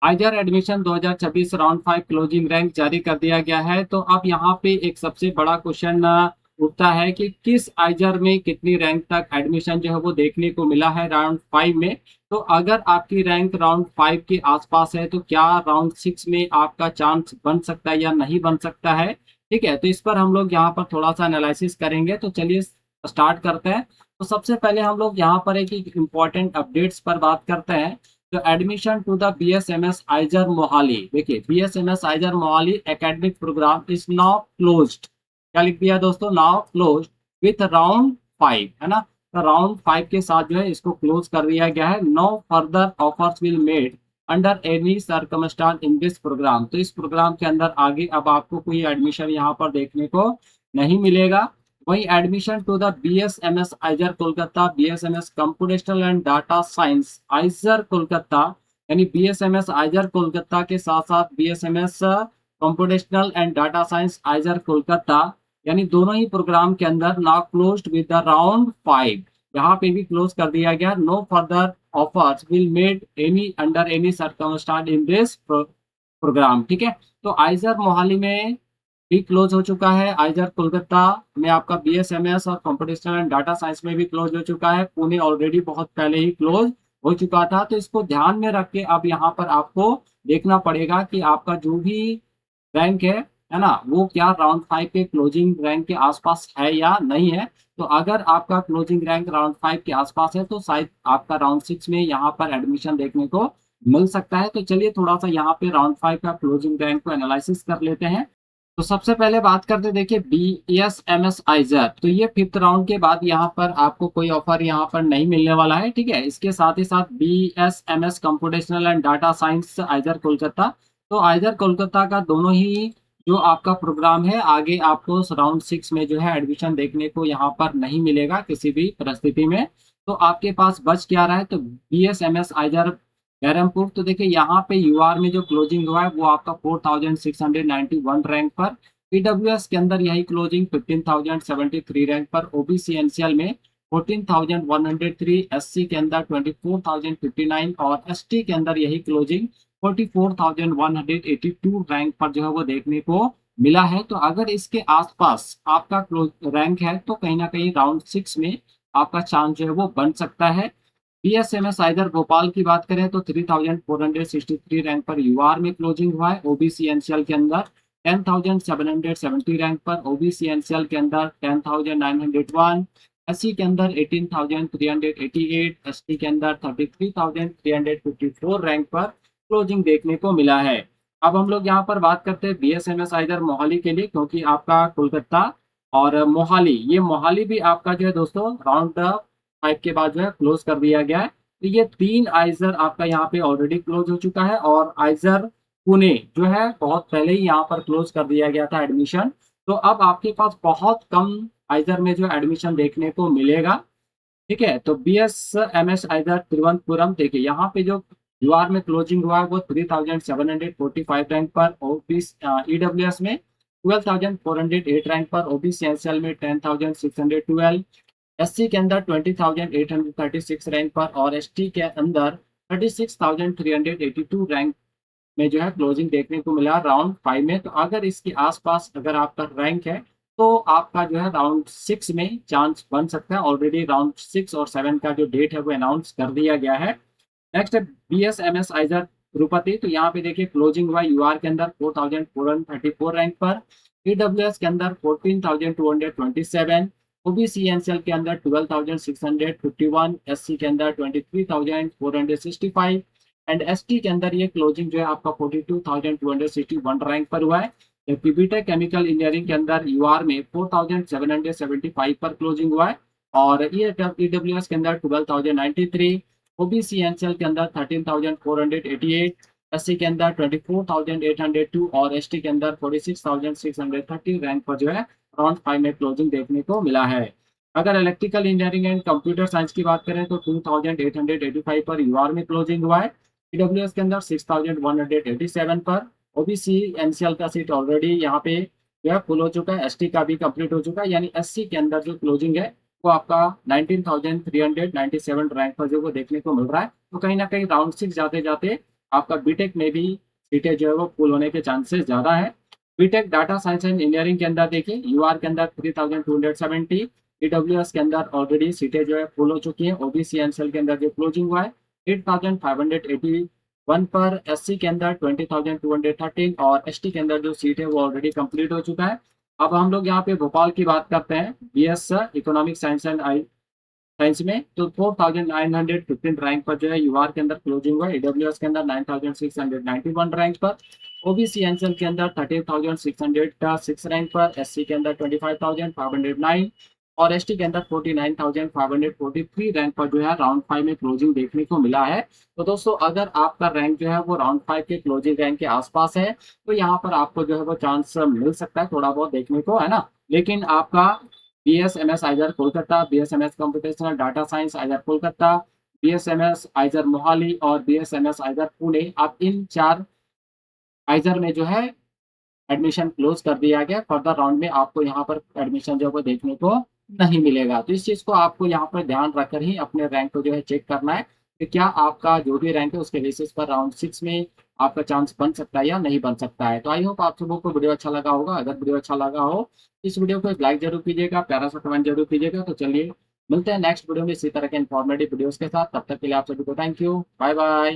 आइजर admission 2026 round 5 closing rank जारी कर दिया गया है। तो अब यहाँ पे एक सबसे बड़ा क्वेश्चन उठता है कि किस आइजर में कितनी रैंक तक एडमिशन जो है वो देखने को मिला है राउंड 5 में। तो अगर आपकी रैंक राउंड 5 के आसपास है तो क्या राउंड 6 में आपका चांस बन सकता है या नहीं बन सकता है। ठीक है, तो इस पर हम लोग यहाँ पर थोड़ा सा एनालिसिस करेंगे। तो चलिए स्टार्ट करते हैं। तो सबसे पहले हम लोग यहाँ पर एक इम्पॉर्टेंट अपडेट्स पर बात करते हैं। तो admission to the BSMS IISER Mohali, देखिए BSMS IISER Mohali academic programme is now closed. क्या लिख दिया दोस्तों, नाउ क्लोज्ड विथ राउंड 5, है ना। तो राउंड 5 के साथ जो है इसको क्लोज कर दिया गया है। No further offers will made under any circumstance in this programme. तो इस प्रोग्राम के अंदर आगे अब आपको कोई एडमिशन यहाँ पर देखने को नहीं मिलेगा। वही admission to the BSMS IISER Kolkata, BSMS computational and data science IISER Kolkata, यानी BSMS आइजर कोलकाता के साथ साथ BSMS computational and data science IISER Kolkata, यानी दोनों ही प्रोग्राम के अंदर now closed with the round 5। यहाँ पे भी क्लोज कर दिया गया। No further offers will made any under any circumstance in this programme. ठीक है, तो आइजर मोहाली में भी क्लोज हो चुका है। आइजर कोलकाता में आपका BSMS और कंप्यूटेशनल एंड डाटा साइंस में भी क्लोज हो चुका है। पुणे ऑलरेडी बहुत पहले ही क्लोज हो चुका था। तो इसको ध्यान में रख के अब यहाँ पर आपको देखना पड़ेगा कि आपका जो भी रैंक है ना, वो क्या राउंड 5 के क्लोजिंग रैंक के आसपास है या नहीं है। तो अगर आपका क्लोजिंग रैंक राउंड 5 के आसपास है तो शायद आपका राउंड 6 में यहाँ पर एडमिशन देखने को मिल सकता है। तो चलिए थोड़ा सा यहाँ पे राउंड 5 का क्लोजिंग रैंक को एनालिसिस कर लेते हैं। तो सबसे पहले बात करते हैं, देखिए BSMS आइजर, तो ये 5th राउंड के बाद यहाँ पर आपको कोई ऑफर यहाँ पर नहीं मिलने वाला है। ठीक है, इसके साथ ही साथ BSMS computational and data science IISER Kolkata, तो आइजर कोलकाता का दोनों ही जो आपका प्रोग्राम है आगे आपको राउंड 6 में जो है एडमिशन देखने को यहाँ पर नहीं मिलेगा किसी भी परिस्थिति में। तो आपके पास बच क्या रहा है, तो BSMS आइजर बहरमपुर। तो देखिए यहाँ पे यूआर में जो क्लोजिंग हुआ है वो आपका 4691 रैंक पर। ईडब्ल्यूएस के अंदर यही क्लोजिंग 15073 रैंक पर। ओबीसी एनसीएल में 14103, एससी के अंदर 24059 और एसटी के अंदर यही क्लोजिंग 44182 रैंक पर जो है वो देखने को मिला है। तो अगर इसके आसपास आपका रैंक है तो कहीं ना कहीं राउंड 6 में आपका चांस जो है वो बन सकता है। BSMS आइजर भोपाल की बात करें तो 3463 रैंक पर यूआर में क्लोजिंग हुआ है। ओबीसी एनसीएल के अंदर 10770 रैंक पर, ओबीसी एनसीएल के अंदर 10901, एससी के अंदर 18388, एसटी के अंदर 33354 रैंक पर क्लोजिंग देखने को मिला है। अब हम लोग यहाँ पर बात करते हैं BSMS आइजर मोहाली के लिए, क्योंकि आपका कोलकाता और मोहाली, ये मोहाली भी आपका जो है दोस्तों राउंड 5 के बाद जो है क्लोज कर दिया गया है। तो ये 3 आइजर आपका यहाँ पे ऑलरेडी क्लोज हो चुका है और आइजर पुणे जो है बहुत पहले ही यहाँ पर क्लोज कर दिया गया था एडमिशन। तो अब आपके पास बहुत कम आइजर में जो एडमिशन देखने को मिलेगा। ठीक है, तो BSMS आइजर तिरुवनंतपुरम, देखिए यहाँ पे जो यूआर में क्लोजिंग हुआ है वो 3745 रैंक पर। ओबीसी ईडब्ल्यूएस में 12408 रैंक पर, ओबीसी एनसीएल में 10612, एससी के अंदर 20836 रैंक पर और एसटी के अंदर 36382 रैंक में जो है क्लोजिंग देखने को मिला राउंड 5 में। तो अगर इसके आसपास अगर आपका रैंक है तो आपका जो है राउंड 6 में चांस बन सकता है। ऑलरेडी राउंड 6 और 7 का जो डेट है वो अनाउंस कर दिया गया है। नेक्स्ट है BSMS आइजर तिरुपति, तो यहाँ पे देखिए क्लोजिंग हुआ यूआर के अंदर 4434 रैंक पर, ईडब्ल्यूएस के अंदर 14227, ओबीसी एनसीएल के अंदर 12651, एससी के अंदर 23465 एंड एसटी के अंदर ये क्लोजिंग जो है आपका 42261 रैंक पर हुआ है। जबकि बीटेक केमिकल इंजीनियरिंग के अंदर यूआर में 4775 पर क्लोजिंग हुआ है और ईडब्ल्यूएस के अंदर 12093, ओबीसी एनसीएल के अंदर 13488, एससी के अंदर 24802 और एसटी के अंदर 46630 रैंक पर जो है राउंड 5 में क्लोजिंग देखने को मिला है। अगर electrical engineering and computer science की बात करें तो 2885 पर यूआर में क्लोजिंग हुआ है। ईडब्ल्यूएस के अंदर 6187 पर, ओबीसी एनसीएल का सीट ऑलरेडी यहाँ पे जो है फुल हो चुका है, एसटी का भी कंप्लीट हो चुका है, यानी एससी के अंदर जो क्लोजिंग है वो आपका 19,397 रैंक पर जो वो देखने को मिल रहा है। तो कहीं ना कहीं राउंड 6 जाते जाते आपका बीटेक में भी सीटें जो है वो फुल होने के चांसेस ज़्यादा है। BTech data science and engineering के अंदर देखिए यूआर के अंदर 3270, ईडब्ल्यूएस के अंदर ऑलरेडी सीटें जो है फुल हो चुकी हैं। ओबीसी एनसीएल के अंदर जो क्लोजिंग हुआ है 8581 पर, एससी के अंदर 20213 और एसटी के अंदर जो सीट है वो ऑलरेडी कंप्लीट हो चुका है। अब हम लोग यहाँ पे भोपाल की बात करते हैं, BS economic science and science में, तो 4915 रैंक पर जो है यूआर के अंदर क्लोजिंग हुआ है। ईडब्ल्यूएस के अंदर 9691 रैंक पर, ओबीसी एनसीएल के अंदर 13606 रैंक पर, एससी के अंदर 25509 और एसटी के अंदर 49543 रैंक पर जो है राउंड 5 में क्लोजिंग देखने को मिला है। तो दोस्तों अगर आपका रैंक जो है वो राउंड 5 के क्लोजिंग रैंक के आसपास है तो यहाँ पर आपको जो है वो चांस मिल सकता है थोड़ा बहुत देखने को, है ना। लेकिन आपका BSMS आइजर Kolkata, BSMS computational data science IISER Kolkata, BSMS आइजर Mohali और बीएसएमएस आइजर पुणे, आप इन 4 आइजर में जो है एडमिशन क्लोज कर दिया गया। फर्दर राउंड में आपको यहाँ पर एडमिशन जो है वो देखने को नहीं मिलेगा। तो इस चीज़ को आपको यहाँ पर ध्यान रखकर ही अपने रैंक को जो है चेक करना है कि क्या आपका जो भी रैंक है उसके बेसिस पर राउंड 6 में आपका चांस बन सकता है या नहीं बन सकता है। तो आई होप आप सबों को वीडियो अच्छा लगा होगा। अगर वीडियो अच्छा लगा हो इस वीडियो को एक लाइक जरूर कीजिएगा, प्यारा सा कमेंट जरूर कीजिएगा। तो चलिए मिलते हैं नेक्स्ट वीडियो में इसी तरह के इन्फॉर्मेटिव वीडियोस के साथ। तब तक के लिए आप सभी को थैंक यू, बाय बाय।